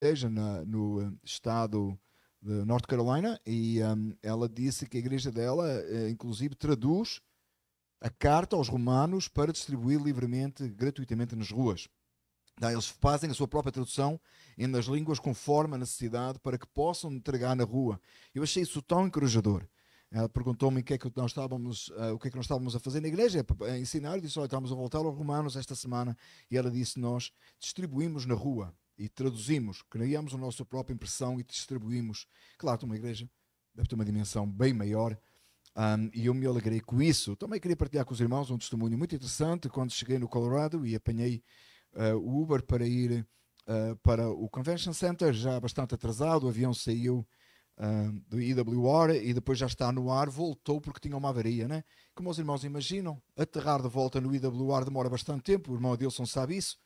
igreja no estado de North Carolina e ela disse que a igreja dela, inclusive, traduz a carta aos romanos para distribuir livremente, gratuitamente nas ruas. Eles fazem a sua própria tradução nas línguas conforme a necessidade para que possam entregar na rua. Eu achei isso tão encorajador. Ela perguntou-me o que é que nós estávamos a fazer na igreja, a ensinar. Eu disse: olha, estamos a voltar aos Romanos esta semana. E ela disse: nós distribuímos na rua e traduzimos, criamos a nossa própria impressão e distribuímos. Claro, uma igreja deve ter uma dimensão bem maior. E eu me alegrei com isso. Também queria partilhar com os irmãos um testemunho muito interessante. Quando cheguei no Colorado e apanhei o Uber para ir para o Convention Center, já bastante atrasado, o avião saiu do IWR e depois já está no ar, voltou porque tinha uma avaria, né? Como os irmãos imaginam, aterrar de volta no IWR demora bastante tempo, o irmão Adilson sabe isso.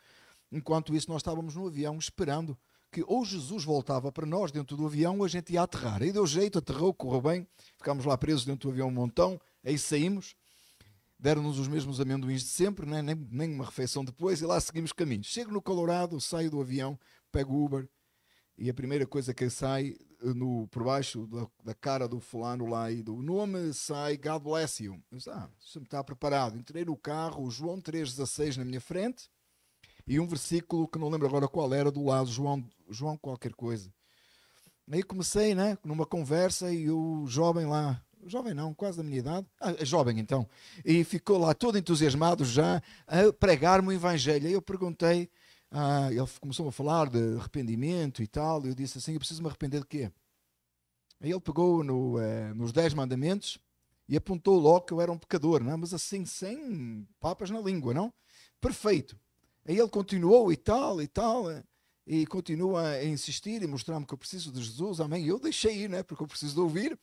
Enquanto isso, nós estávamos no avião esperando que ou Jesus voltava para nós dentro do avião ou a gente ia aterrar. Aí deu jeito, aterrou, correu bem, ficámos lá presos dentro do avião um montão, aí saímos, deram-nos os mesmos amendoins de sempre, né? nem uma refeição depois, e lá seguimos caminhos. Chego no Colorado, saio do avião, pego o Uber, e a primeira coisa que sai por baixo da cara do fulano lá e do nome sai God bless you. Eu disse: isso me está preparado. Entrei no carro, o João 3,16 na minha frente, e um versículo que não lembro agora qual era do lado, João qualquer coisa. Aí comecei, né, numa conversa, e o jovem lá, jovem não, quase da minha idade, jovem então, e ficou lá todo entusiasmado já a pregar-me o evangelho. Aí eu perguntei, ele começou a falar de arrependimento e tal, e eu disse assim: eu preciso me arrepender de quê? Aí ele pegou nos 10 mandamentos e apontou logo que eu era um pecador, não? Mas assim, sem papas na língua, não? Perfeito. Aí ele continuou e continua a insistir e mostrar-me que eu preciso de Jesus, amém. E eu deixei ir, né? Porque eu preciso de ouvir.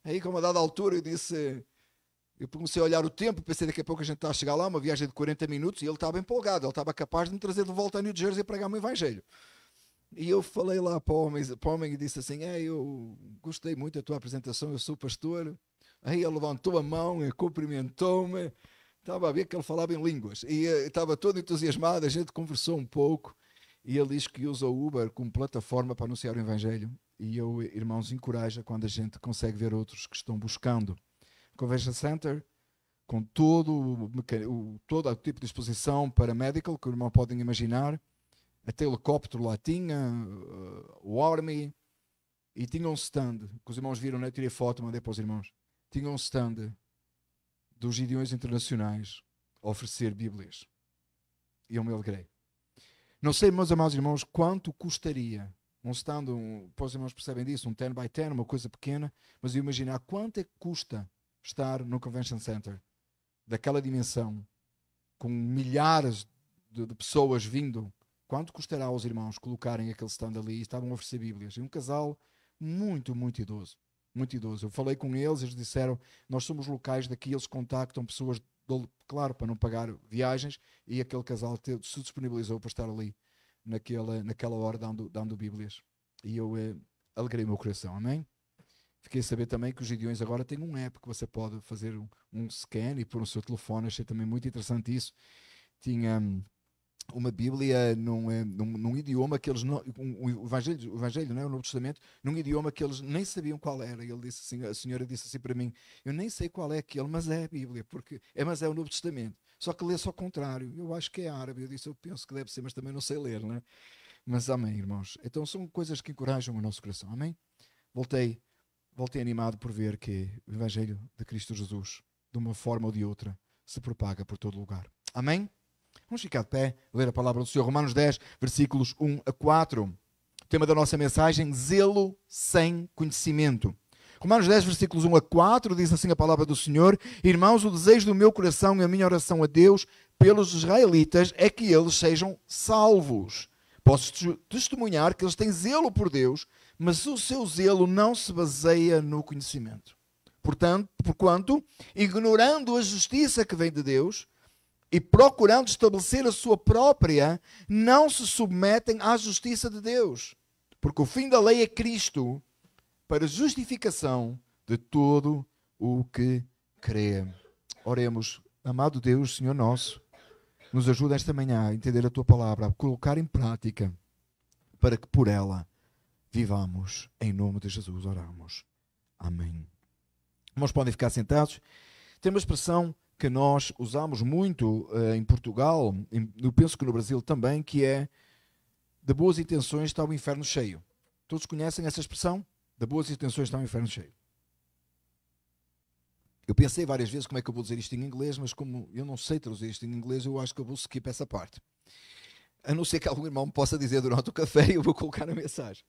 Aí, como a dada altura, eu comecei a olhar o tempo, pensei daqui a pouco a gente está a chegar lá, uma viagem de 40 minutos, e ele estava empolgado, ele estava capaz de me trazer de volta a New Jersey a pregar o meu evangelho. E eu falei lá para o homem e disse assim: eu gostei muito da tua apresentação, eu sou pastor. Aí ele levantou a mão, cumprimentou-me, estava a ver que ele falava em línguas, e estava todo entusiasmado, a gente conversou um pouco, e ele diz que usa o Uber como plataforma para anunciar o evangelho. E eu, irmãos, encoraja quando a gente consegue ver outros que estão buscando. Convention Center, com todo o tipo de exposição para medical que o irmão podem imaginar. Até helicóptero lá tinha, o Army, e tinha um stand, que os irmãos viram, né? Eu tirei foto, mandei para os irmãos. Tinha um stand dos Gideões Internacionais a oferecer Bíblias. E eu me alegrei. Não sei, meus amados irmãos, quanto custaria um stand, para os irmãos percebem disso, um 10 by 10, uma coisa pequena, mas eu imaginar quanto é que custa estar no Convention Center, daquela dimensão, com milhares de pessoas vindo. Quanto custará aos irmãos colocarem aquele stand ali? E estavam a oferecer Bíblias. E um casal muito, muito idoso. Muito idoso. Eu falei com eles disseram: nós somos locais daqui, eles contactam pessoas, claro, para não pagar viagens, e aquele casal se disponibilizou para estar ali naquela hora dando Bíblias. E eu alegrei o meu coração, amém? Fiquei a saber também que os Gideões agora têm um app que você pode fazer um scan e pôr no seu telefone. Achei também muito interessante isso. Tinha uma Bíblia num idioma que eles não, o Evangelho, não é? O Novo Testamento, num idioma que eles nem sabiam qual era. Ele disse assim, a senhora disse assim para mim: eu nem sei qual é aquele, mas é a Bíblia, mas é o Novo Testamento. Só que lê-se ao contrário. Eu acho que é árabe. Eu disse: eu penso que deve ser, mas também não sei ler, não é? Mas amém, irmãos. Então são coisas que encorajam o nosso coração, amém? Voltei, voltei animado por ver que o Evangelho de Cristo Jesus, de uma forma ou de outra, se propaga por todo lugar. Amém? Vamos ficar de pé, ler a palavra do Senhor. Romanos 10, versículos 1 a 4. O tema da nossa mensagem: zelo sem conhecimento. Romanos 10, versículos 1 a 4, diz assim a palavra do Senhor: irmãos, o desejo do meu coração e a minha oração a Deus pelos israelitas é que eles sejam salvos. Posso testemunhar que eles têm zelo por Deus, mas o seu zelo não se baseia no conhecimento. Portanto, porquanto, ignorando a justiça que vem de Deus e procurando estabelecer a sua própria, não se submetem à justiça de Deus. Porque o fim da lei é Cristo, para justificação de todo o que crê. Oremos. Amado Deus, Senhor nosso, nos ajuda esta manhã a entender a Tua palavra, a colocar em prática, para que por ela vivamos. Em nome de Jesus oramos. Amém. Irmãos, podem ficar sentados. Tem uma expressão que nós usamos muito em Portugal, eu penso que no Brasil também, que é: de boas intenções está o inferno cheio. Todos conhecem essa expressão? De boas intenções está o inferno cheio. Eu pensei várias vezes como é que eu vou dizer isto em inglês, mas como eu não sei traduzir isto em inglês, eu acho que eu vou skip essa parte. A não ser que algum irmão me possa dizer durante o café, eu vou colocar na mensagem.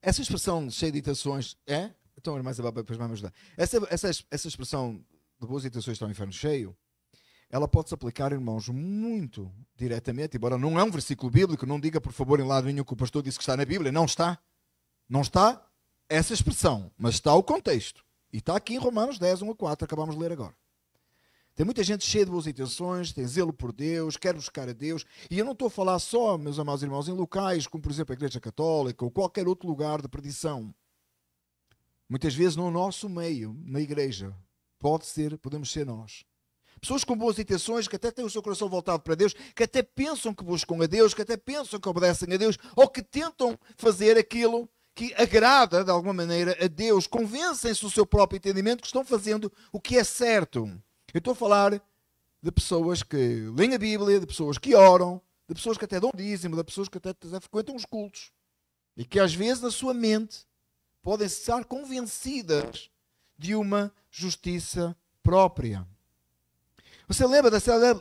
Essa expressão cheia de intenções é... Então, irmã Isabel, depois vai me ajudar. Essa expressão de boas intenções está o inferno cheio, ela pode-se aplicar, irmãos, muito diretamente, embora não é um versículo bíblico, não diga, por favor, em lado nenhum que o pastor disse que está na Bíblia. Não está. Não está essa expressão, mas está o contexto. E está aqui em Romanos 10, 1-4, acabamos de ler agora. Tem muita gente cheia de boas intenções, tem zelo por Deus, quer buscar a Deus. E eu não estou a falar só, meus amados irmãos, em locais como, por exemplo, a Igreja Católica ou qualquer outro lugar de perdição. Muitas vezes no nosso meio, na igreja, podemos ser nós. Pessoas com boas intenções, que até têm o seu coração voltado para Deus, que até pensam que buscam a Deus, que até pensam que obedecem a Deus, ou que tentam fazer aquilo que agrada, de alguma maneira, a Deus. Convencem-se do seu próprio entendimento que estão fazendo o que é certo. Eu estou a falar de pessoas que leem a Bíblia, de pessoas que oram, de pessoas que até dão dízimo, de pessoas que até frequentam os cultos. E que às vezes, na sua mente, podem estar convencidas de uma justiça própria. Você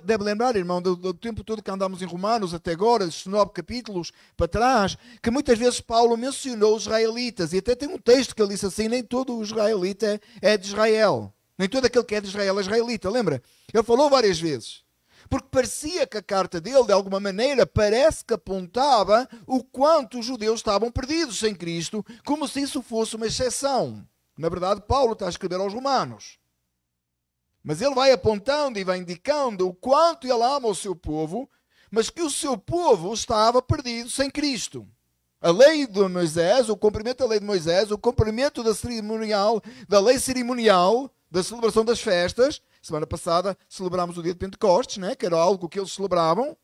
deve lembrar, irmão, do tempo todo que andámos em Romanos até agora, estes 9 capítulos para trás, que muitas vezes Paulo mencionou os israelitas, e até tem um texto que ele disse assim: nem todo o israelita é de Israel, nem todo aquele que é de Israel é israelita, lembra? Ele falou várias vezes, porque parecia que a carta dele, de alguma maneira, parece que apontava o quanto os judeus estavam perdidos sem Cristo, como se isso fosse uma exceção. Na verdade, Paulo está a escrever aos romanos. Mas ele vai apontando e vai indicando o quanto ele ama o seu povo, mas que o seu povo estava perdido sem Cristo. A lei de Moisés, o cumprimento da lei de Moisés, o cumprimento da lei cerimonial, da celebração das festas. Semana passada celebramos o dia de Pentecostes, né? Que era algo que eles celebravam.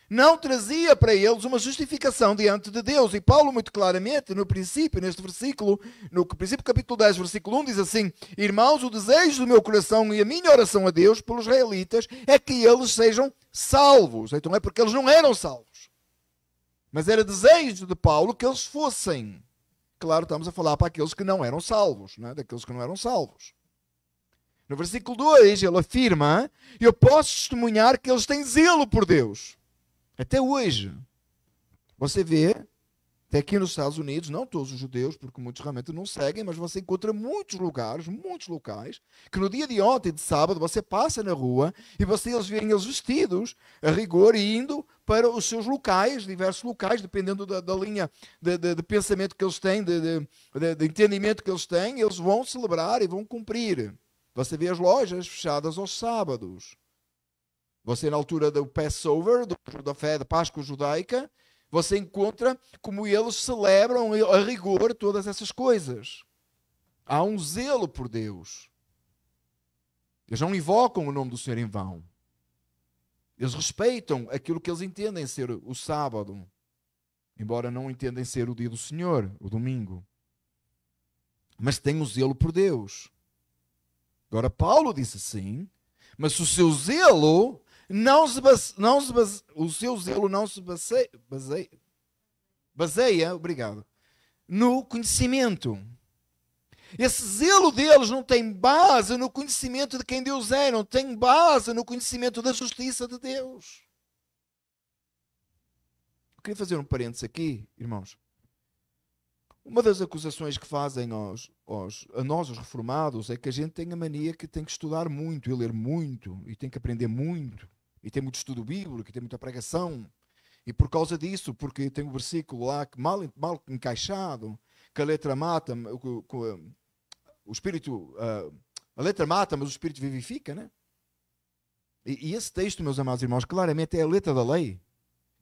Não trazia para eles uma justificação diante de Deus. E Paulo, muito claramente, no princípio, neste versículo, no princípio capítulo 10, versículo 1, diz assim: irmãos, o desejo do meu coração e a minha oração a Deus pelos israelitas é que eles sejam salvos. Então é porque eles não eram salvos. Mas era desejo de Paulo que eles fossem. Claro, estamos a falar para aqueles que não eram salvos, não é? Daqueles que não eram salvos. No versículo 2, ele afirma: eu posso testemunhar que eles têm zelo por Deus. Até hoje, você vê, até aqui nos Estados Unidos, não todos os judeus, porque muitos realmente não seguem, mas você encontra muitos locais, que no dia de ontem, de sábado, você passa na rua e eles veem eles vestidos, a rigor, e indo para os seus locais, diversos locais, dependendo da linha de pensamento que eles têm, de entendimento que eles têm, eles vão celebrar e vão cumprir. Você vê as lojas fechadas aos sábados. Você, na altura do Passover, da fé da Páscoa judaica, você encontra como eles celebram a rigor todas essas coisas. Há um zelo por Deus. Eles não invocam o nome do Senhor em vão. Eles respeitam aquilo que eles entendem ser o sábado, embora não entendem ser o dia do Senhor, o domingo. Mas têm um zelo por Deus. Agora, Paulo disse assim, mas o seu zelo não se baseia, obrigado, no conhecimento. Esse zelo deles não tem base no conhecimento de quem Deus é, não tem base no conhecimento da justiça de Deus. Eu queria fazer um parênteses aqui, irmãos. Uma das acusações que fazem a nós, os reformados, é que a gente tem a mania que tem que estudar muito e ler muito, e tem que aprender muito, e tem muito estudo bíblico, e tem muita pregação. E por causa disso, porque tem um versículo lá que mal encaixado, que a letra mata, o espírito, a letra mata, mas o espírito vivifica, né? E esse texto, meus amados irmãos, claramente é a letra da lei.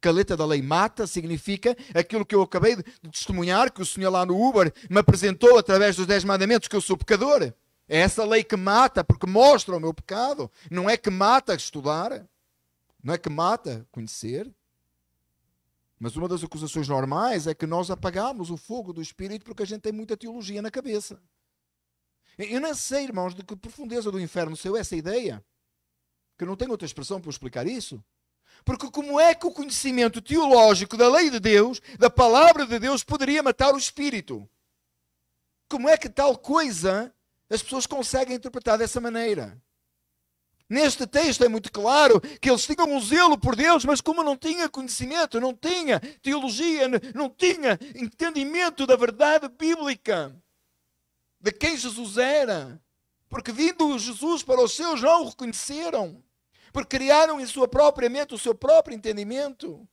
Que a letra da lei mata significa aquilo que eu acabei de testemunhar, que o Senhor lá no Uber me apresentou através dos 10 mandamentos, que eu sou pecador. É essa lei que mata, porque mostra o meu pecado. Não é que mata estudar, não é que mata conhecer. Mas uma das acusações normais é que nós apagamos o fogo do Espírito porque a gente tem muita teologia na cabeça. Eu não sei, irmãos, de que profundeza do inferno saiu essa ideia, que eu não tenho outra expressão para explicar isso. Porque como é que o conhecimento teológico da lei de Deus, da palavra de Deus, poderia matar o Espírito? Como é que tal coisa as pessoas conseguem interpretar dessa maneira? Neste texto é muito claro que eles tinham um zelo por Deus, mas como não tinha conhecimento, não tinha teologia, não tinha entendimento da verdade bíblica, de quem Jesus era. Porque vindo Jesus para os seus não o reconheceram, porque criaram em sua própria mente o seu próprio entendimento.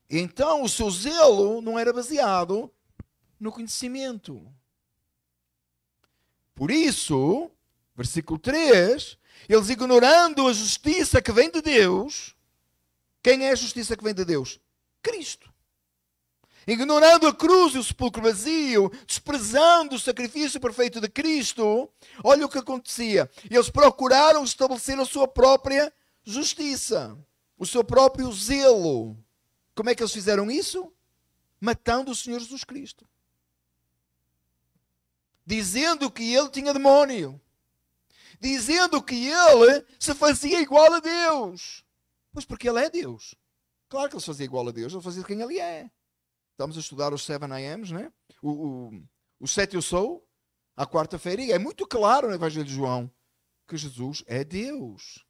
E então o seu zelo não era baseado no conhecimento. Por isso, versículo 3, eles ignorando a justiça que vem de Deus. Quem é a justiça que vem de Deus? Cristo. Ignorando a cruz e o sepulcro vazio, desprezando o sacrifício perfeito de Cristo, olha o que acontecia. Eles procuraram estabelecer a sua própria justiça, o seu próprio zelo. Como é que eles fizeram isso? Matando o Senhor Jesus Cristo. Dizendo que ele tinha demónio. Dizendo que ele se fazia igual a Deus. Pois porque ele é Deus. Claro que ele se fazia igual a Deus, ele fazia quem ele é. Estamos a estudar os 7 a.m., né? O 7 eu sou, à quarta-feira, e é muito claro no Evangelho de João que Jesus é Deus.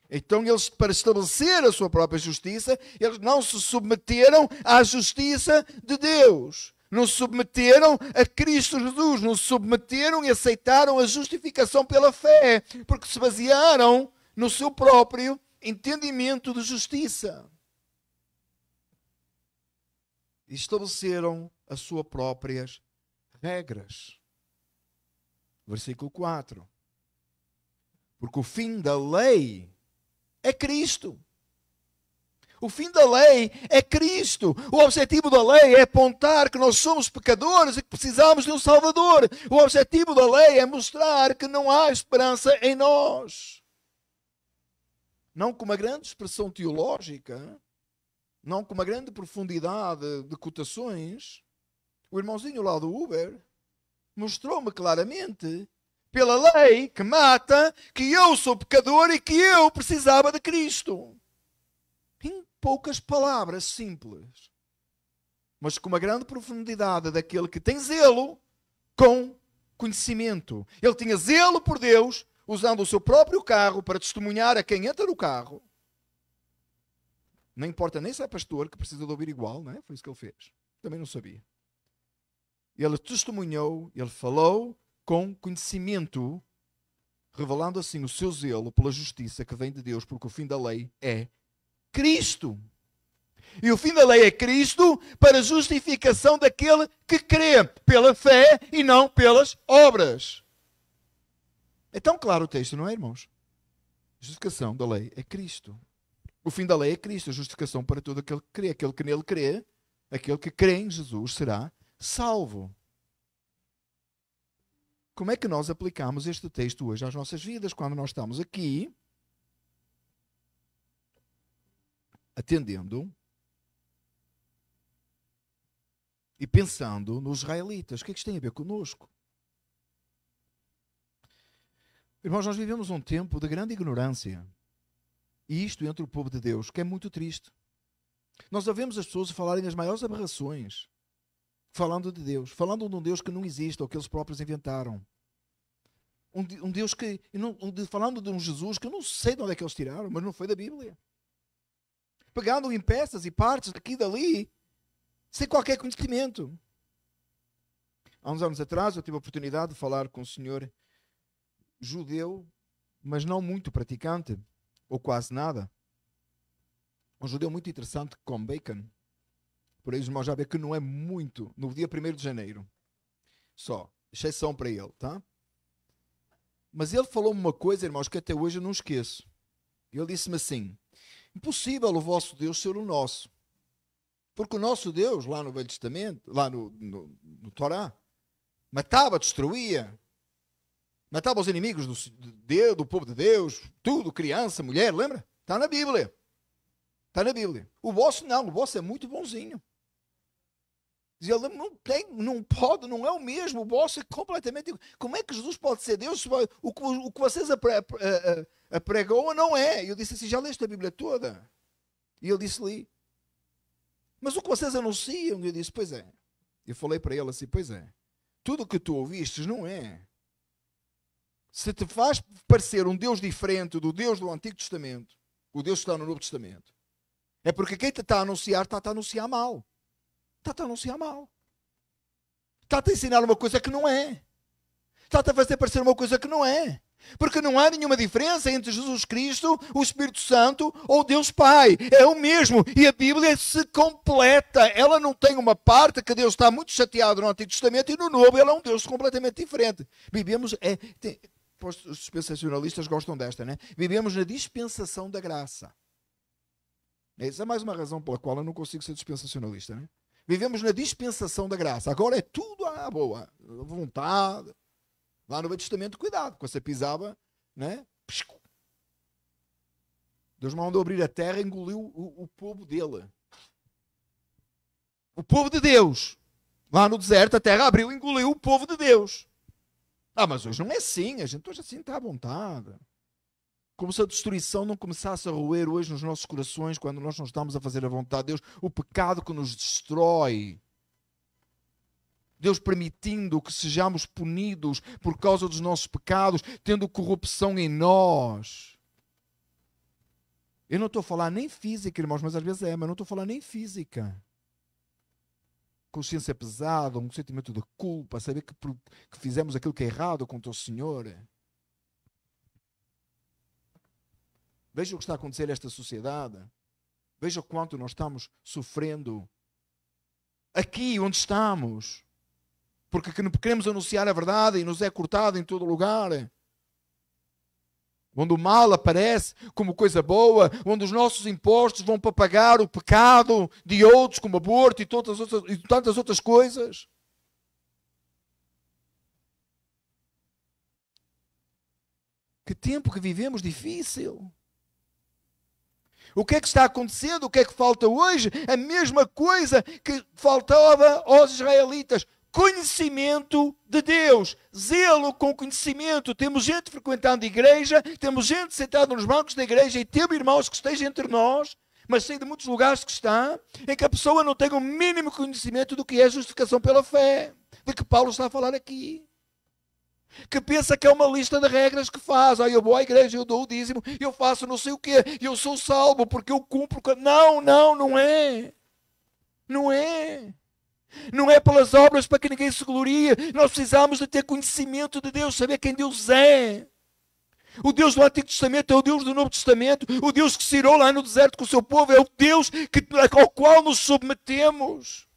Então eles, para estabelecer a sua própria justiça, eles não se submeteram à justiça de Deus. Não se submeteram a Cristo Jesus, não se submeteram e aceitaram a justificação pela fé, porque se basearam no seu próprio entendimento de justiça. E estabeleceram as suas próprias regras. Versículo 4. Porque o fim da lei é Cristo. O fim da lei é Cristo. O objetivo da lei é apontar que nós somos pecadores e que precisamos de um Salvador. O objetivo da lei é mostrar que não há esperança em nós. Não com uma grande expressão teológica, não com uma grande profundidade de cotações. O irmãozinho lá do Uber mostrou-me claramente, pela lei que mata, que eu sou pecador e que eu precisava de Cristo. Em poucas palavras simples, mas com uma grande profundidade daquele que tem zelo com conhecimento. Ele tinha zelo por Deus, usando o seu próprio carro para testemunhar a quem entra no carro. Não importa nem se é pastor, que precisa de ouvir igual, não é? Foi isso que ele fez. Também não sabia. Ele testemunhou, ele falou com conhecimento, revelando assim o seu zelo pela justiça que vem de Deus, porque o fim da lei é Cristo. E o fim da lei é Cristo para a justificação daquele que crê pela fé e não pelas obras. É tão claro o texto, não é, irmãos? A justificação da lei é Cristo. O fim da lei é Cristo, a justificação para todo aquele que crê. Aquele que nele crê, aquele que crê em Jesus será salvo. Como é que nós aplicamos este texto hoje às nossas vidas, quando nós estamos aqui, atendendo e pensando nos israelitas? O que é que isto tem a ver conosco? Irmãos, nós vivemos um tempo de grande ignorância. E isto entre o povo de Deus, que é muito triste. Nós ouvimos as pessoas falarem das maiores aberrações, falando de Deus, falando de um Deus que não existe, ou que eles próprios inventaram. Um Deus que, falando de um Jesus que eu não sei de onde é que eles tiraram, mas não foi da Bíblia. Pegando em peças e partes daqui e dali, sem qualquer conhecimento. Há uns anos atrás eu tive a oportunidade de falar com um senhor judeu, mas não muito praticante, ou quase nada. Um judeu muito interessante que come bacon. Por aí os irmãos já vê que não é muito. No dia 1º de janeiro. Só. Exceção para ele, tá? Mas ele falou-me uma coisa, irmãos, que até hoje eu não esqueço. Ele disse-me assim: impossível o vosso Deus ser o nosso. Porque o nosso Deus, lá no Velho Testamento, lá no Torá, matava, destruía, matava os inimigos do povo de Deus, tudo, criança, mulher, lembra? Está na Bíblia. Está na Bíblia. O vosso não, o vosso é muito bonzinho. Diz ele, não tem, não pode, não é o mesmo, o vosso é completamente... Como é que Jesus pode ser Deus? O que vocês apregoam não é. Eu disse assim, já leste a Bíblia toda? E ele disse-lhe, mas o que vocês anunciam? E eu disse, pois é. Eu falei para ele assim, pois é. Tudo o que tu ouvistes não é. Se te faz parecer um Deus diferente do Deus do Antigo Testamento, o Deus que está no Novo Testamento, é porque quem te está a anunciar, está-te a anunciar mal. Está-te a anunciar mal. Está-te a ensinar uma coisa que não é. Está-te a fazer parecer uma coisa que não é. Porque não há nenhuma diferença entre Jesus Cristo, o Espírito Santo ou Deus Pai. É o mesmo. E a Bíblia se completa. Ela não tem uma parte que Deus está muito chateado no Antigo Testamento e no Novo ele é um Deus completamente diferente. Vivemos... os dispensacionalistas gostam desta, né? Vivemos na dispensação da graça. Essa é mais uma razão pela qual eu não consigo ser dispensacionalista, né? Vivemos na dispensação da graça. Agora é tudo à boa. Vontade. Lá no Velho Testamento, cuidado. Quando você pisava, né? Deus mandou abrir a terra e engoliu o povo dele. O povo de Deus. Lá no deserto, a terra abriu e engoliu o povo de Deus. Ah, mas hoje não é assim. A gente hoje assim está à vontade. Como se a destruição não começasse a roer hoje nos nossos corações quando nós não estamos a fazer a vontade de Deus. O pecado que nos destrói. Deus permitindo que sejamos punidos por causa dos nossos pecados, tendo corrupção em nós. Eu não estou a falar nem física, irmãos, mas às vezes mas não estou a falar nem física. Consciência pesada, um sentimento de culpa, saber que fizemos aquilo que é errado contra o Senhor. Veja o que está a acontecer nesta sociedade. Veja o quanto nós estamos sofrendo aqui onde estamos. Porque queremos anunciar a verdade e nos é cortado em todo lugar. Onde o mal aparece como coisa boa, onde os nossos impostos vão para pagar o pecado de outros, como aborto e tantas outras coisas. Que tempo que vivemos difícil. O que é que está acontecendo? O que é que falta hoje? A mesma coisa que faltava aos israelitas. Conhecimento de Deus. Zelo com conhecimento. Temos gente frequentando a igreja, temos gente sentada nos bancos da igreja e temos irmãos que estejam entre nós, mas sei de muitos lugares que está, em que a pessoa não tem o mínimo conhecimento do que é justificação pela fé. De que Paulo está a falar aqui. Que pensa que é uma lista de regras que faz. Eu vou à igreja, eu dou o dízimo, eu faço não sei o quê, eu sou salvo porque eu cumpro. Não é. Não é. Não é pelas obras para que ninguém se glorie. Nós precisamos de ter conhecimento de Deus, saber quem Deus é. O Deus do Antigo Testamento é o Deus do Novo Testamento. O Deus que se irou lá no deserto com o seu povo é o Deus ao qual nos submetemos.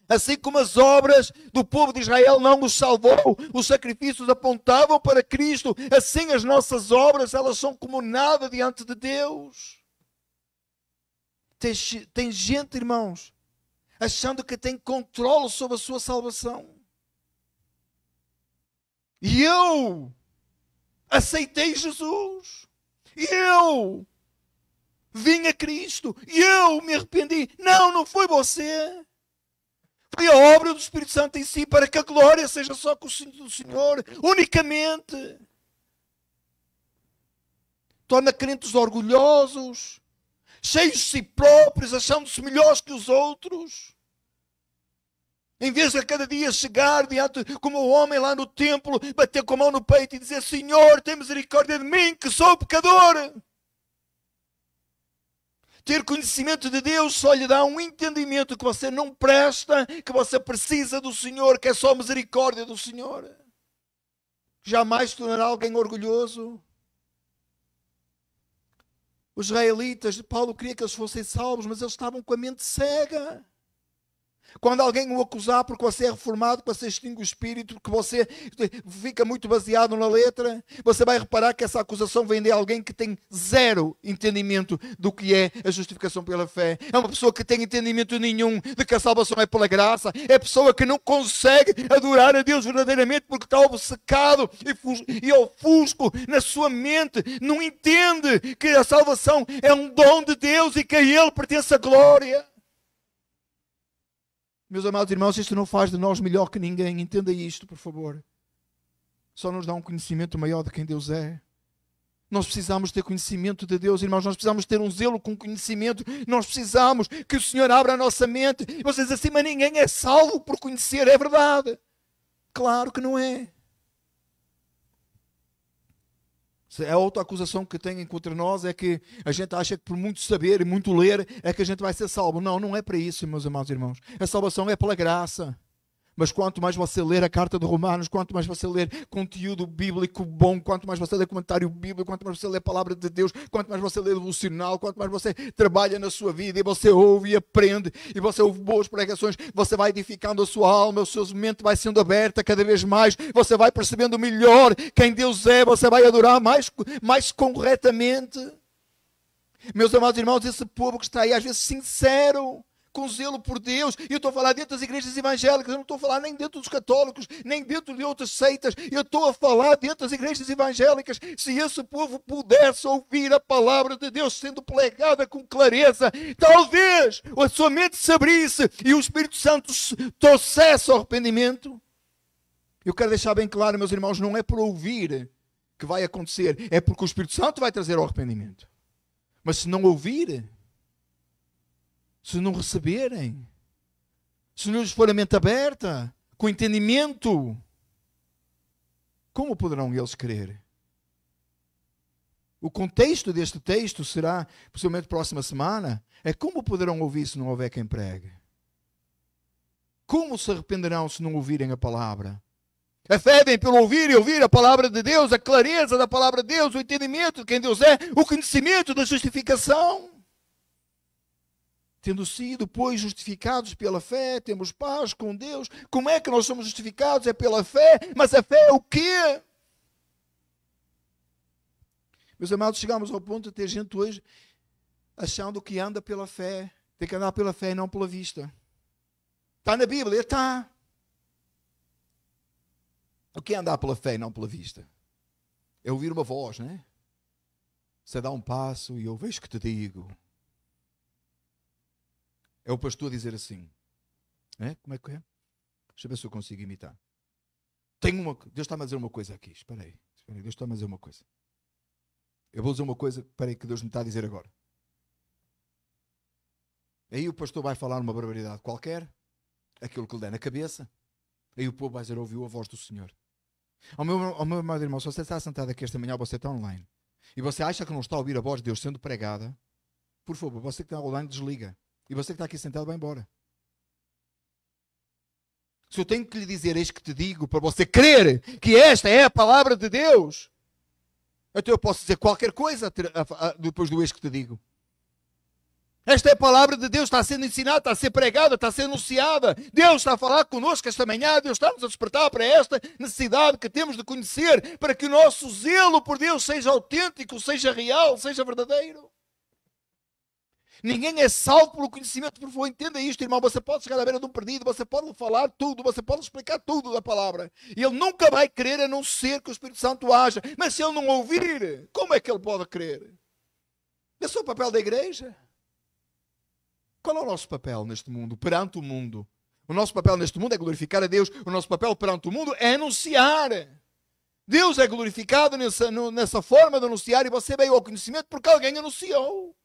Assim como as obras do povo de Israel não nos salvou, os sacrifícios apontavam para Cristo, assim as nossas obras, elas são como nada diante de Deus. Tem gente, irmãos, achando que tem controle sobre a sua salvação. E eu aceitei Jesus. E eu vim a Cristo. E eu me arrependi. Não foi você. Foi a obra do Espírito Santo em si, para que a glória seja só com o Senhor, unicamente. Torna crentes orgulhosos, cheios de si próprios, achando-se melhores que os outros. Em vez de a cada dia chegar diante, como o homem lá no templo, bater com a mão no peito e dizer: Senhor, tem misericórdia de mim, que sou pecador. Ter conhecimento de Deus só lhe dá um entendimento que você não presta, que você precisa do Senhor, que é só misericórdia do Senhor. Jamais tornará alguém orgulhoso. Os israelitas, Paulo queria que eles fossem salvos, mas eles estavam com a mente cega. Quando alguém o acusar porque você é reformado, que você extingue o espírito, que você fica muito baseado na letra, você vai reparar que essa acusação vem de alguém que tem zero entendimento do que é a justificação pela fé. É uma pessoa que tem entendimento nenhum de que a salvação é pela graça. É a pessoa que não consegue adorar a Deus verdadeiramente porque está obcecado e ofusco na sua mente. Não entende que a salvação é um dom de Deus e que a Ele pertence a glória. Meus amados irmãos, isto não faz de nós melhor que ninguém. Entenda isto, por favor. Só nos dá um conhecimento maior de quem Deus é. Nós precisamos ter conhecimento de Deus, irmãos. Nós precisamos ter um zelo com conhecimento. Nós precisamos que o Senhor abra a nossa mente. E vocês assim, mas ninguém é salvo por conhecer. É verdade. Claro que não é. A outra acusação que têm contra nós é que a gente acha que por muito saber e muito ler é que a gente vai ser salvo. Não, não é para isso, meus amados irmãos. A salvação é pela graça. Mas quanto mais você ler a carta de Romanos, quanto mais você ler conteúdo bíblico bom, quanto mais você ler comentário bíblico, quanto mais você ler a palavra de Deus, quanto mais você lê devocional, quanto mais você trabalha na sua vida e você ouve e aprende e você ouve boas pregações, você vai edificando a sua alma, a sua mente vai sendo aberta cada vez mais, você vai percebendo melhor quem Deus é, você vai adorar mais corretamente. Meus amados irmãos, esse povo que está aí às vezes sincero, com zelo por Deus, e eu estou a falar dentro das igrejas evangélicas, eu não estou a falar nem dentro dos católicos, nem dentro de outras seitas, eu estou a falar dentro das igrejas evangélicas. Se esse povo pudesse ouvir a palavra de Deus sendo pregada com clareza, talvez a sua mente se abrisse e o Espírito Santo trouxesse ao arrependimento. Eu quero deixar bem claro, meus irmãos, não é por ouvir que vai acontecer, é porque o Espírito Santo vai trazer ao arrependimento. Mas se não ouvir, se não receberem, se não lhes for a mente aberta, com entendimento, como poderão eles crer? O contexto deste texto será, possivelmente próxima semana, é como poderão ouvir se não houver quem pregue? Como se arrependerão se não ouvirem a palavra? A fé vem pelo ouvir e ouvir a palavra de Deus, a clareza da palavra de Deus, o entendimento de quem Deus é, o conhecimento da justificação. Tendo sido, pois, justificados pela fé, temos paz com Deus. Como é que nós somos justificados? É pela fé. Mas a fé é o quê? Meus amados, chegamos ao ponto de ter gente hoje achando que anda pela fé. Tem que andar pela fé e não pela vista. Está na Bíblia? Está. O que é andar pela fé e não pela vista? É ouvir uma voz, não é? Você dá um passo e eu vejo que te digo. É o pastor dizer assim. É? Como é que é? Deixa eu ver se eu consigo imitar. Deus está-me a dizer uma coisa aqui. Espera aí. Deus está-me a dizer uma coisa. Eu vou dizer uma coisa, espera aí, que Deus me está a dizer agora. Aí o pastor vai falar uma barbaridade qualquer, aquilo que lhe der na cabeça. Aí o povo vai dizer, ouviu a voz do Senhor. Ao meu amado irmão, se você está sentado aqui esta manhã, você está online, e você acha que não está a ouvir a voz de Deus sendo pregada, por favor, você que está online, desliga. E você que está aqui sentado, vai embora. Se eu tenho que lhe dizer, eis que te digo, para você crer que esta é a palavra de Deus, então eu posso dizer qualquer coisa depois do eis que te digo. Esta é a palavra de Deus, está sendo ensinada, está a ser pregada, está a ser anunciada. Deus está a falar connosco esta manhã, Deus está-nos a despertar para esta necessidade que temos de conhecer, para que o nosso zelo por Deus seja autêntico, seja real, seja verdadeiro. Ninguém é salvo pelo conhecimento. Por favor, entenda isto, irmão. Você pode chegar à beira de um perdido, você pode falar tudo, você pode explicar tudo da palavra. E ele nunca vai crer a não ser que o Espírito Santo haja. Mas se ele não ouvir, como é que ele pode crer? Esse é o papel da igreja. Qual é o nosso papel neste mundo, perante o mundo? O nosso papel neste mundo é glorificar a Deus. O nosso papel perante o mundo é anunciar. Deus é glorificado nessa forma de anunciar e você veio ao conhecimento porque alguém anunciou.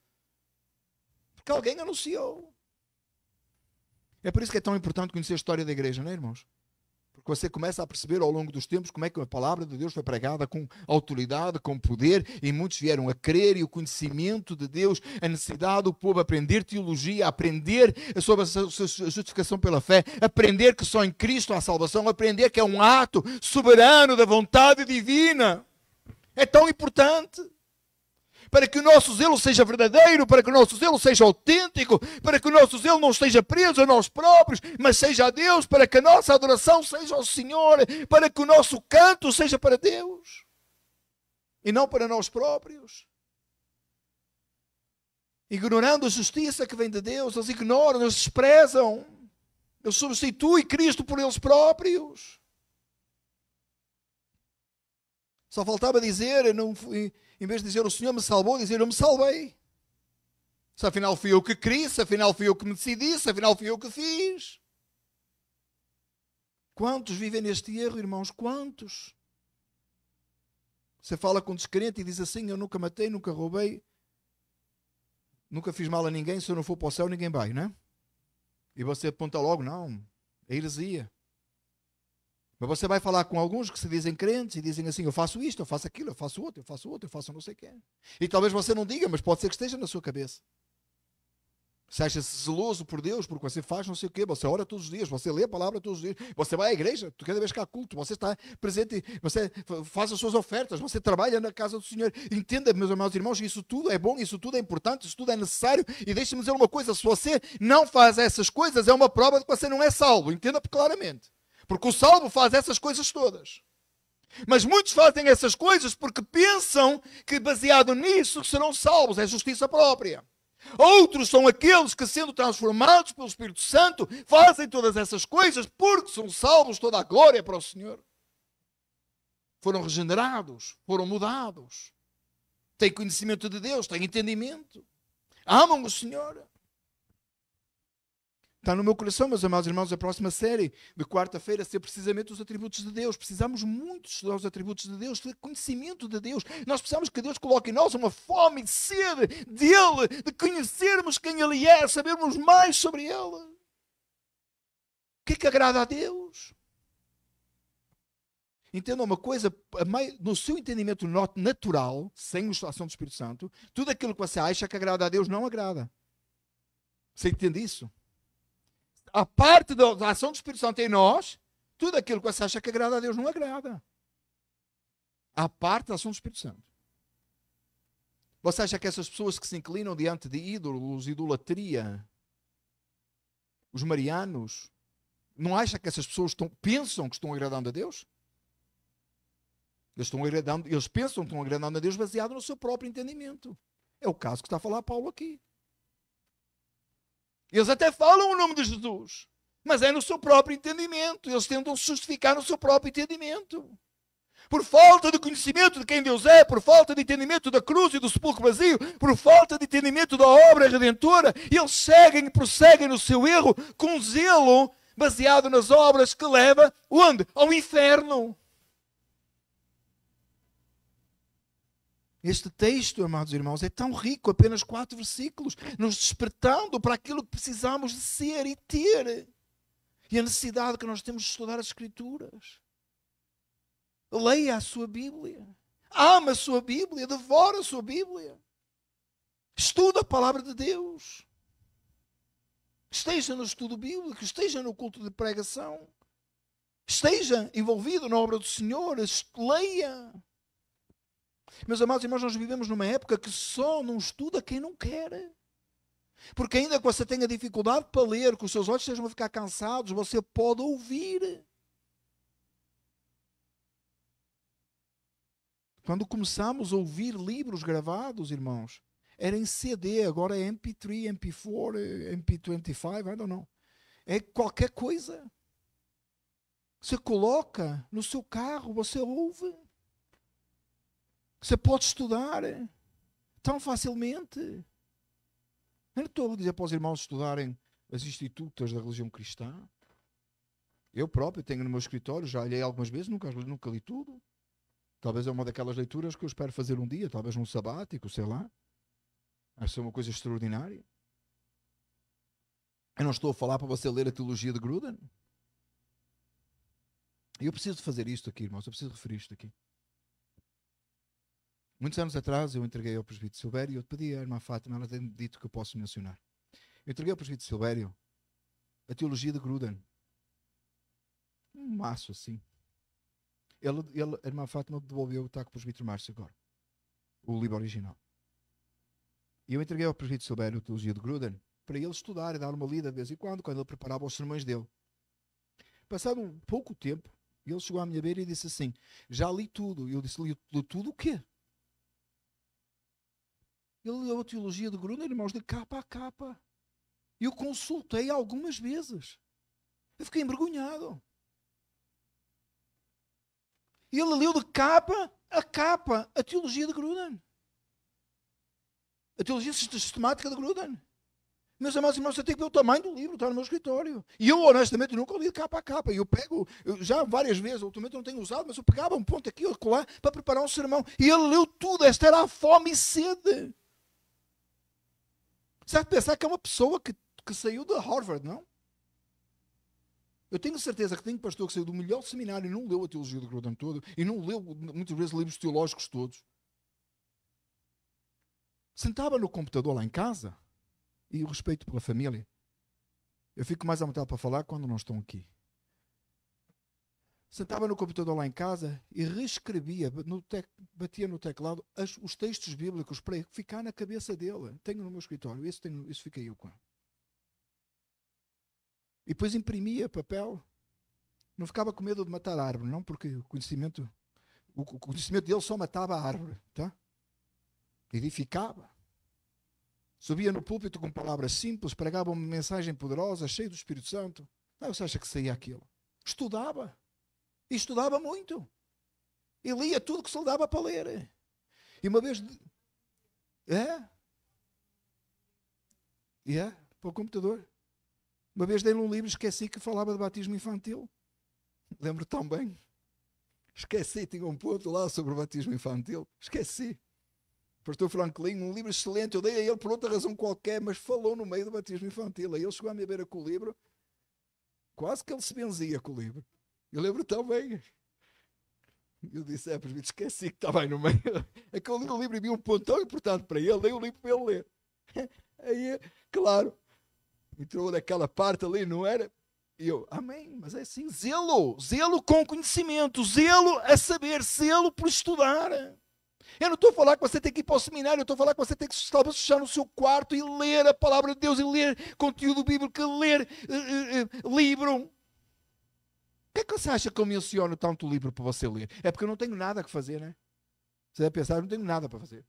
Porque alguém anunciou. É por isso que é tão importante conhecer a história da igreja, não é, irmãos? Porque você começa a perceber ao longo dos tempos como é que a palavra de Deus foi pregada com autoridade, com poder, e muitos vieram a crer, e o conhecimento de Deus, a necessidade do povo aprender teologia, aprender sobre a justificação pela fé, aprender que só em Cristo há salvação, aprender que é um ato soberano da vontade divina. É tão importante. para que o nosso zelo seja verdadeiro, para que o nosso zelo seja autêntico, para que o nosso zelo não esteja preso a nós próprios, mas seja a Deus, para que a nossa adoração seja ao Senhor, para que o nosso canto seja para Deus e não para nós próprios. Ignorando a justiça que vem de Deus, eles ignoram, eles desprezam, eles substituem Cristo por eles próprios. Só faltava dizer, não fui, em vez de dizer o Senhor me salvou, dizer eu me salvei. Se afinal fui eu que quis, se afinal fui eu que me decidi, se afinal fui eu que fiz. Quantos vivem neste erro, irmãos? Quantos? Você fala com um descrente e diz assim, eu nunca matei, nunca roubei, nunca fiz mal a ninguém, se eu não for para o céu ninguém vai, não é? E você aponta logo, não, é heresia. Mas você vai falar com alguns que se dizem crentes e dizem assim, eu faço isto, eu faço aquilo, eu faço outro, eu faço não sei o quê. E talvez você não diga, mas pode ser que esteja na sua cabeça. Você acha-se zeloso por Deus, porque você faz não sei o quê, você ora todos os dias, você lê a palavra todos os dias, você vai à igreja, cada vez que há culto, você está presente, você faz as suas ofertas, você trabalha na casa do Senhor. Entenda, meus amados irmãos, isso tudo é bom, isso tudo é importante, isso tudo é necessário. E deixe-me dizer uma coisa, se você não faz essas coisas, é uma prova de que você não é salvo. Entenda claramente. Porque o salvo faz essas coisas todas. Mas muitos fazem essas coisas porque pensam que baseado nisso serão salvos. É justiça própria. Outros são aqueles que, sendo transformados pelo Espírito Santo, fazem todas essas coisas porque são salvos. Toda a glória para o Senhor. Foram regenerados, foram mudados. Têm conhecimento de Deus, têm entendimento. Amam o Senhor. Está no meu coração, meus amados irmãos, a próxima série de quarta-feira ser precisamente os atributos de Deus. Precisamos muito estudar os atributos de Deus, ter conhecimento de Deus. Nós precisamos que Deus coloque em nós uma fome de sede dEle, de conhecermos quem Ele é, sabermos mais sobre Ele. O que é que agrada a Deus? Entenda uma coisa, no seu entendimento natural, sem a ação do Espírito Santo, tudo aquilo que você acha que agrada a Deus não agrada. Você entende isso? A parte da ação do Espírito Santo em nós, tudo aquilo que você acha que agrada a Deus não agrada. A parte da ação do Espírito Santo. Você acha que essas pessoas que se inclinam diante de ídolos, idolatria, os marianos, não acha que essas pessoas pensam que estão agradando a Deus? Eles pensam que estão agradando a Deus baseado no seu próprio entendimento. É o caso que está a falar Paulo aqui. Eles até falam o nome de Jesus, mas é no seu próprio entendimento. Eles tentam se justificar no seu próprio entendimento. Por falta de conhecimento de quem Deus é, por falta de entendimento da cruz e do sepulcro vazio, por falta de entendimento da obra redentora, eles seguem e prosseguem no seu erro com zelo baseado nas obras que leva onde? Ao inferno. Este texto, amados irmãos, é tão rico, apenas 4 versículos, nos despertando para aquilo que precisamos de ser e ter. E a necessidade que nós temos de estudar as Escrituras. Leia a sua Bíblia. Ama a sua Bíblia, devora a sua Bíblia. Estuda a palavra de Deus. Esteja no estudo bíblico, esteja no culto de pregação. Esteja envolvido na obra do Senhor, leia. Meus amados irmãos, nós vivemos numa época que só não estuda quem não quer. Porque ainda que você tenha dificuldade para ler, que os seus olhos estejam a ficar cansados, você pode ouvir. Quando começamos a ouvir livros gravados, irmãos, era em CD, agora é MP3, MP4, MP25, I don't know. É qualquer coisa. Você coloca no seu carro, você ouve. Você pode estudar tão facilmente. Eu não estou a dizer para os irmãos estudarem as institutas da religião cristã. Eu próprio tenho no meu escritório, já olhei algumas vezes, nunca li tudo. Talvez é uma daquelas leituras que eu espero fazer um dia, talvez num sabático, sei lá. Acho que é uma coisa extraordinária. Eu não estou a falar para você ler a teologia de Gruden. Eu preciso fazer isto aqui, irmãos, eu preciso referir isto aqui. Muitos anos atrás eu entreguei ao presbítero Silvério e eu pedi à irmã Fátima, ela tem dito que eu posso mencionar. Eu entreguei ao presbítero Silvério a teologia de Gruden. Um maço assim. A irmã Fátima devolveu, está com o presbítero Márcio agora. O livro original. E eu entreguei ao presbítero Silvério a teologia de Gruden para ele estudar e dar uma lida de vez em quando ele preparava os sermões dele. Passado um pouco tempo, ele chegou à minha beira e disse assim: já li tudo. E eu disse: li tudo o quê? Ele leu a teologia de Gruden, irmãos, de capa a capa. Eu consultei algumas vezes. Eu fiquei envergonhado. Ele leu de capa a teologia de Gruden. A teologia sistemática de Gruden. Meus amados irmãos, você tem que ver o tamanho do livro, está no meu escritório. E eu, honestamente, nunca li de capa a capa. Eu pego, já várias vezes, ultimamente eu não tenho usado, mas eu pegava um ponto aqui, outro lá, para preparar um sermão. E ele leu tudo. Esta era a fome e sede. Sabe pensar que é uma pessoa que saiu da Harvard, não? Eu tenho certeza que tem um pastor que saiu do melhor seminário e não leu a teologia de Gruden todo, e não leu, muitas vezes, livros teológicos todos. Sentava no computador lá em casa, e o respeito pela família. Eu fico mais à vontade para falar quando não estão aqui. Sentava no computador lá em casa e reescrevia, batia no teclado os textos bíblicos para ficar na cabeça dele. Tenho no meu escritório, isso fiquei eu com ele. E depois imprimia papel. Não ficava com medo de matar a árvore, não, porque o conhecimento dele só matava a árvore, tá? Edificava. Subia no púlpito com palavras simples, pregava uma mensagem poderosa, cheia do Espírito Santo. Não, você acha que saía aquilo? Estudava. E estudava muito. E lia tudo que se lhe dava para ler. E uma vez... para o computador. Uma vez dei-lhe um livro, esqueci que falava de batismo infantil. Lembro tão bem. Esqueci, tinha um ponto lá sobre o batismo infantil. Esqueci. O pastor Franklin, um livro excelente, eu dei a ele por outra razão qualquer, mas falou no meio do batismo infantil. Aí ele chegou à minha beira com o livro, quase que ele se benzia com o livro. Eu lembro tão bem. Eu disse, presbítero, esqueci que estava aí no meio. É que eu li o livro e vi um ponto tão importante para ele, dei o livro para ele ler. Aí, claro, entrou naquela parte ali, não era? E eu, amém, mas é assim, zelo com conhecimento, zelo a saber, zelo por estudar. Eu não estou a falar que você tem que ir para o seminário, eu estou a falar que você tem que talvez fechar no seu quarto e ler a palavra de Deus, e ler conteúdo bíblico, ler livro. O que é que você acha que eu menciono tanto livro para você ler? É porque eu não tenho nada que fazer, né? Você deve pensar, eu não tenho nada para fazer.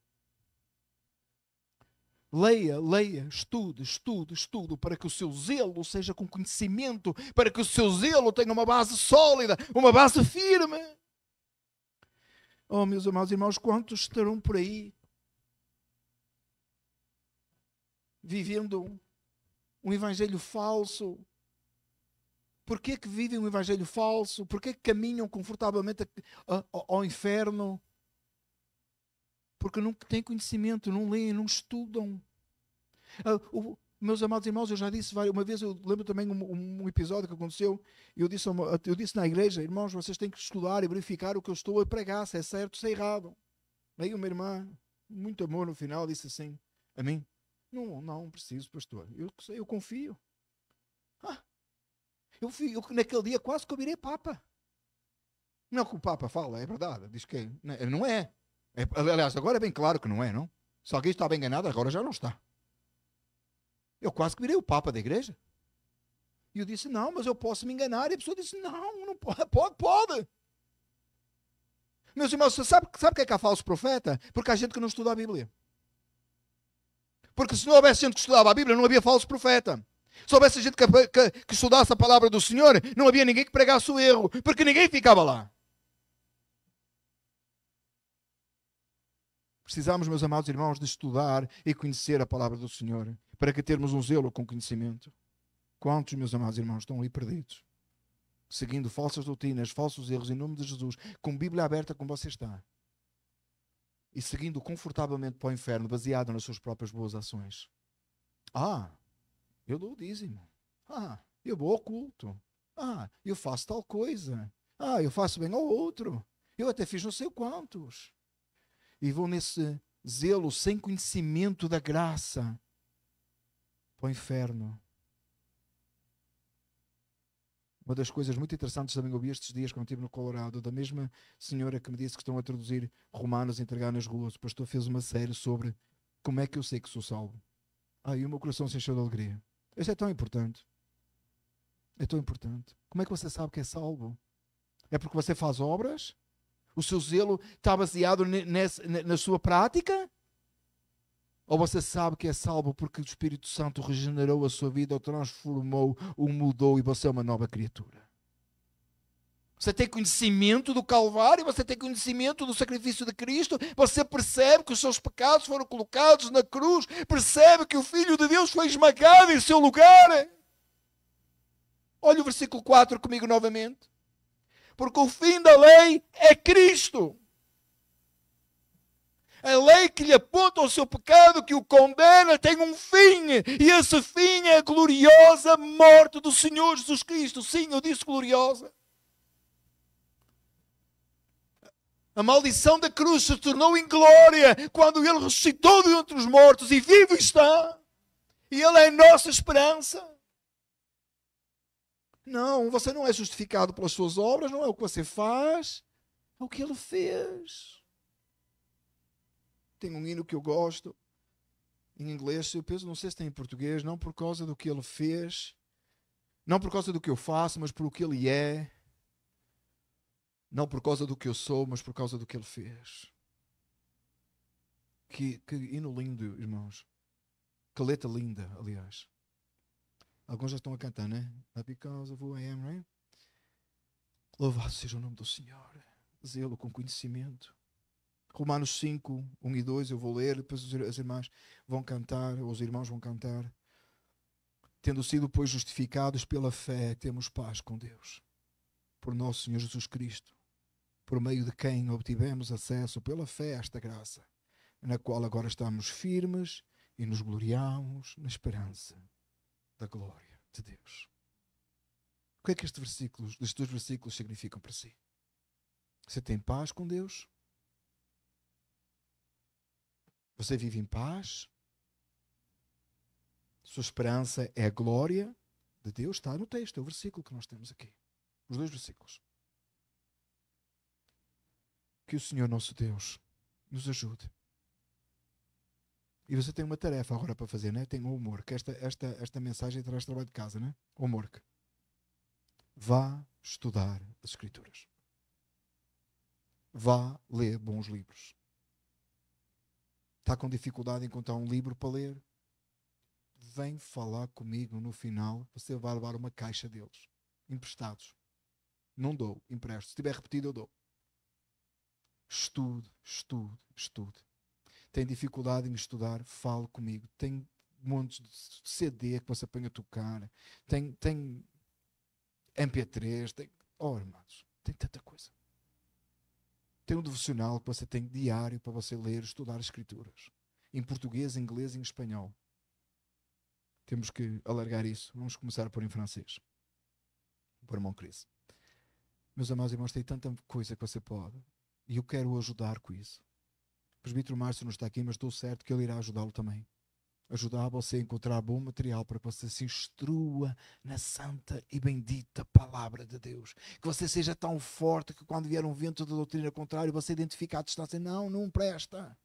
Leia, estude, para que o seu zelo seja com conhecimento, para que o seu zelo tenha uma base sólida, uma base firme. Oh, meus amados irmãos, quantos estarão por aí vivendo um evangelho falso? Porquê que vivem um evangelho falso? Porquê que caminham confortavelmente ao inferno? Porque não têm conhecimento, não leem, não estudam. Meus amados irmãos, eu já disse uma vez, eu lembro também um episódio que aconteceu, eu disse na igreja, irmãos, vocês têm que estudar e verificar o que eu estou a pregar, se é certo, se é errado. Aí uma irmã, muito amor no final, disse assim, a mim, não preciso, pastor, eu confio. Eu naquele dia quase que eu virei Papa. Não é o que o Papa fala, é verdade, diz que não é. Aliás, agora é bem claro que não é, não? Se alguém estava enganado, agora já não está. Eu quase que virei o Papa da igreja. E eu disse, não, mas eu posso me enganar. E a pessoa disse, não pode. Meus irmãos, você sabe o que é falso profeta? Porque há gente que não estuda a Bíblia. Porque se não houvesse gente que estudava a Bíblia, não havia falso profeta. Se houvesse gente que estudasse a palavra do Senhor, não havia ninguém que pregasse o erro. Porque ninguém ficava lá. Precisamos, meus amados irmãos, de estudar e conhecer a palavra do Senhor, para que termos um zelo com conhecimento. Quantos, meus amados irmãos, estão ali perdidos, seguindo falsas doutrinas, falsos erros, em nome de Jesus, com Bíblia aberta como você está, e seguindo confortavelmente para o inferno, baseado nas suas próprias boas ações? Eu dou o dízimo. Eu vou ao culto. Eu faço tal coisa. Eu faço bem ao outro. Eu até fiz não sei quantos. E vou nesse zelo sem conhecimento da graça para o inferno. Uma das coisas muito interessantes também ouvi estes dias quando estive no Colorado, da mesma senhora que me disse que estão a traduzir Romanos e entregar nas ruas. O pastor fez uma série sobre Como é que eu sei que sou salvo? E o meu coração se encheu de alegria. Isso é tão importante. É tão importante. Como é que você sabe que é salvo? É porque você faz obras? O seu zelo está baseado na sua prática? Ou você sabe que é salvo porque o Espírito Santo regenerou a sua vida, o transformou, o mudou e você é uma nova criatura? Você tem conhecimento do Calvário, você tem conhecimento do sacrifício de Cristo, você percebe que os seus pecados foram colocados na cruz, percebe que o Filho de Deus foi esmagado em seu lugar. Olha o versículo 4 comigo novamente. Porque o fim da lei é Cristo. A lei que lhe aponta ao seu pecado, que o condena, tem um fim. E esse fim é a gloriosa morte do Senhor Jesus Cristo. Sim, eu disse gloriosa. A maldição da cruz se tornou em glória quando Ele ressuscitou de entre os mortos e vivo está. E Ele é a nossa esperança. Não, você não é justificado pelas suas obras, não é o que você faz, é o que Ele fez. Tem um hino que eu gosto, em inglês, eu penso, não sei se tem em português, não por causa do que Ele fez, não por causa do que eu faço, mas por o que Ele é. Não por causa do que eu sou, mas por causa do que Ele fez. Que hino lindo, irmãos. Que letra linda, aliás. Alguns já estão a cantar, né? Not because of who I am, right? Louvado seja o nome do Senhor. Zelo com conhecimento. Romanos 5, 1 e 2, eu vou ler, depois as irmãs vão cantar, ou os irmãos vão cantar. Tendo sido, pois, justificados pela fé, temos paz com Deus. Por nosso Senhor Jesus Cristo, por meio de quem obtivemos acesso pela fé a esta graça, na qual agora estamos firmes e nos gloriamos na esperança da glória de Deus. O que é que estes dois versículos significam para si? Você tem paz com Deus? Você vive em paz? Sua esperança é a glória de Deus? Está no texto, é o versículo que nós temos aqui. Os dois versículos. Que o Senhor nosso Deus nos ajude. E você tem uma tarefa agora para fazer, né? Tem um homework. Esta mensagem traz trabalho de casa, né? Homework. Vá estudar as Escrituras. Vá ler bons livros. Está com dificuldade em encontrar um livro para ler? Vem falar comigo no final. Você vai levar uma caixa deles. Emprestados. Não dou, empresto. Se estiver repetido, eu dou. Estude, estude, estude. Tem dificuldade em estudar? Fale comigo. Tem montes de CD que você põe a tocar. Tem MP3. Irmãos, tem tanta coisa. Tem um devocional que você tem diário para você ler, estudar as Escrituras. Em português, em inglês e em espanhol. Temos que alargar isso. Vamos começar a pôr em francês. Por irmão Cris. Meus amados irmãos, tem tanta coisa que você pode. E eu quero ajudar com isso. O presbítero Márcio não está aqui, mas estou certo que ele irá ajudá-lo também. Ajudar você a encontrar bom material para que você se instrua na santa e bendita palavra de Deus. Que você seja tão forte que quando vier um vento de doutrina contrária, você identifique a distância. Não presta.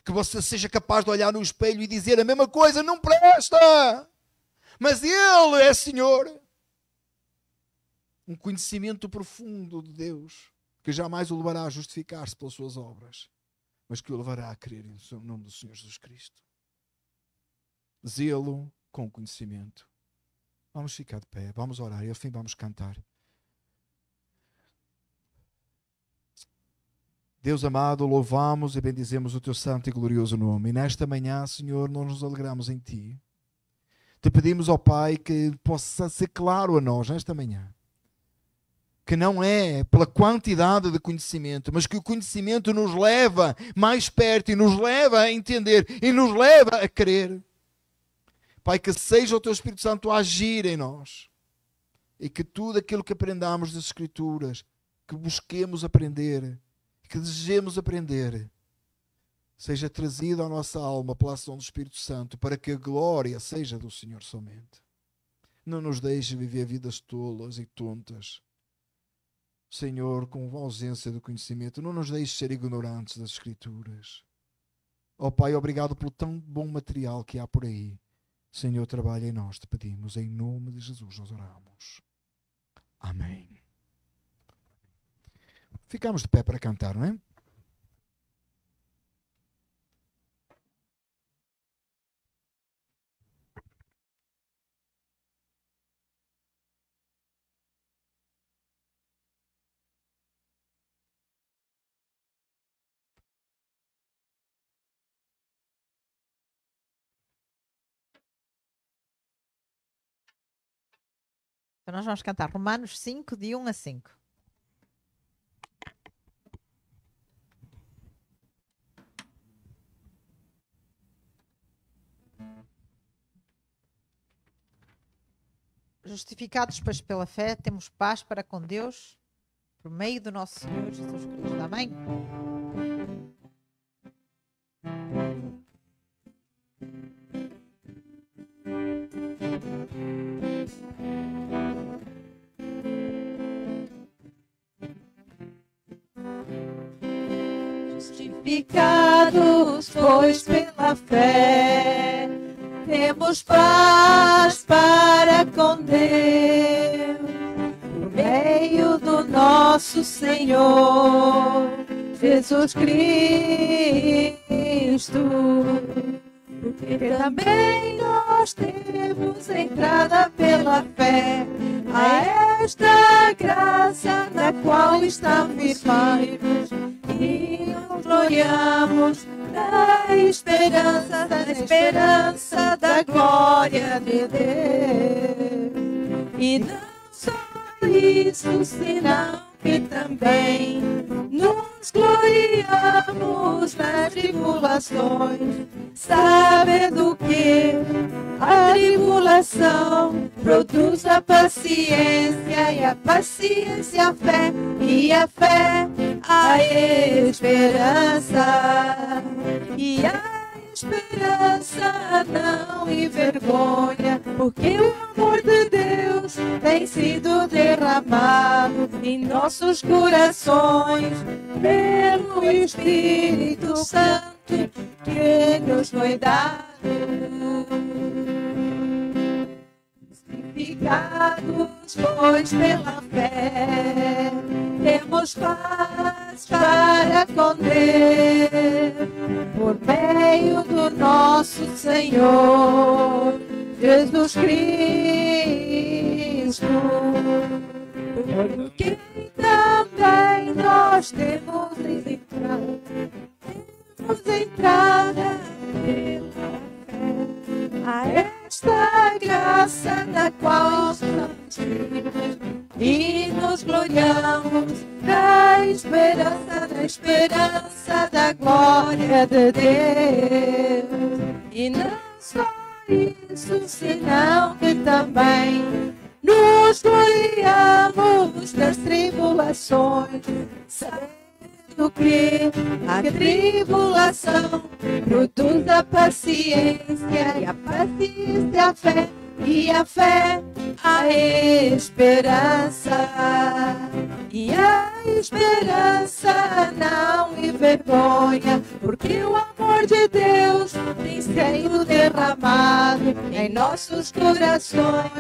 Que você seja capaz de olhar no espelho e dizer a mesma coisa, não presta. Mas Ele é Senhor. Um conhecimento profundo de Deus, que jamais o levará a justificar-se pelas suas obras, mas que o levará a crer no nome do Senhor Jesus Cristo. Zelo com conhecimento. Vamos ficar de pé, vamos orar e ao fim vamos cantar. Deus amado, louvamos e bendizemos o teu santo e glorioso nome. E nesta manhã, Senhor, nós nos alegramos em ti. Te pedimos, ó Pai, que possa ser claro a nós nesta manhã que não é pela quantidade de conhecimento, mas que o conhecimento nos leva mais perto e nos leva a entender e nos leva a crer. Pai, que seja o Teu Espírito Santo a agir em nós e que tudo aquilo que aprendamos das Escrituras, que busquemos aprender, que desejemos aprender, seja trazido à nossa alma pela ação do Espírito Santo para que a glória seja do Senhor somente. Não nos deixe viver vidas tolas e tontas, Senhor, com ausência de conhecimento. Não nos deixes ser ignorantes das Escrituras. Ó Pai, obrigado pelo tão bom material que há por aí. Senhor, trabalha em nós, te pedimos. Em nome de Jesus nós oramos. Amém. Ficamos de pé para cantar, não é? Então nós vamos cantar Romanos 5, de 1 a 5. Justificados, pois, pela fé, temos paz para com Deus, por meio do nosso Senhor Jesus Cristo. Amém? Justificados, pois, pela fé, temos paz para com Deus, por meio do nosso Senhor Jesus Cristo, porque também nós temos entrada pela fé a esta graça na qual estamos firmes e nos gloriamos na esperança da glória de Deus. E não só isso, senão que também nos gloriamos nas tribulações, sabendo que a tribulação produz a paciência, e a paciência a fé, e a fé a esperança. E a esperança não envergonha, porque o amor de Deus tem sido derramado em nossos corações pelo Espírito Santo que nos foi dado. Justificados, pois, pela fé, temos paz para com Deus, por meio do nosso Senhor Jesus Cristo, porque também nós temos entrada pela fé a esta graça na qual estamos firmes e nos gloriamos na esperança da glória de Deus. E não só isso, senão que também nos gloriamos nas tribulações, sabendo que a tribulação produz a paciência, e a paciência a fé, e a fé a esperança. E a esperança não envergonha, porque o amor de Deus tem sido derramado em nossos corações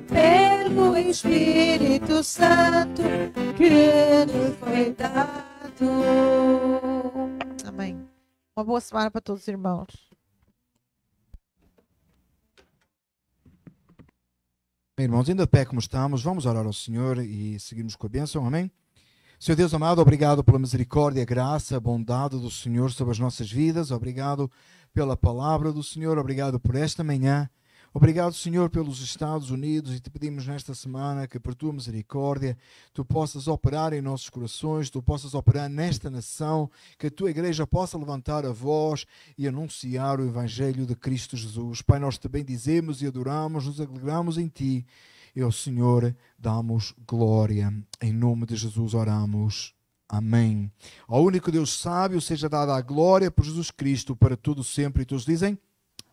pelo Espírito Santo que nos foi dado. Amém. Uma boa semana para todos os irmãos. Irmãos, ainda de pé como estamos, vamos orar ao Senhor e seguirmos com a bênção, amém? Senhor Deus amado, obrigado pela misericórdia, graça, bondade do Senhor sobre as nossas vidas, obrigado pela palavra do Senhor, obrigado por esta manhã, obrigado, Senhor, pelos Estados Unidos, e te pedimos nesta semana que por tua misericórdia tu possas operar em nossos corações, tu possas operar nesta nação, que a tua igreja possa levantar a voz e anunciar o Evangelho de Cristo Jesus. Pai, nós te bendizemos e adoramos, nos alegramos em ti, e ao Senhor damos glória. Em nome de Jesus oramos. Amém. Ao único Deus sábio seja dada a glória por Jesus Cristo para todo sempre. E todos dizem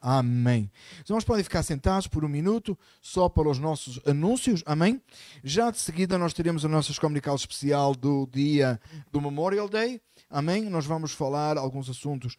amém. Os irmãos podem ficar sentados por um minuto, só para os nossos anúncios. Amém. Já de seguida nós teremos a nossa comunicado especial do dia do Memorial Day. Amém. Nós vamos falar alguns assuntos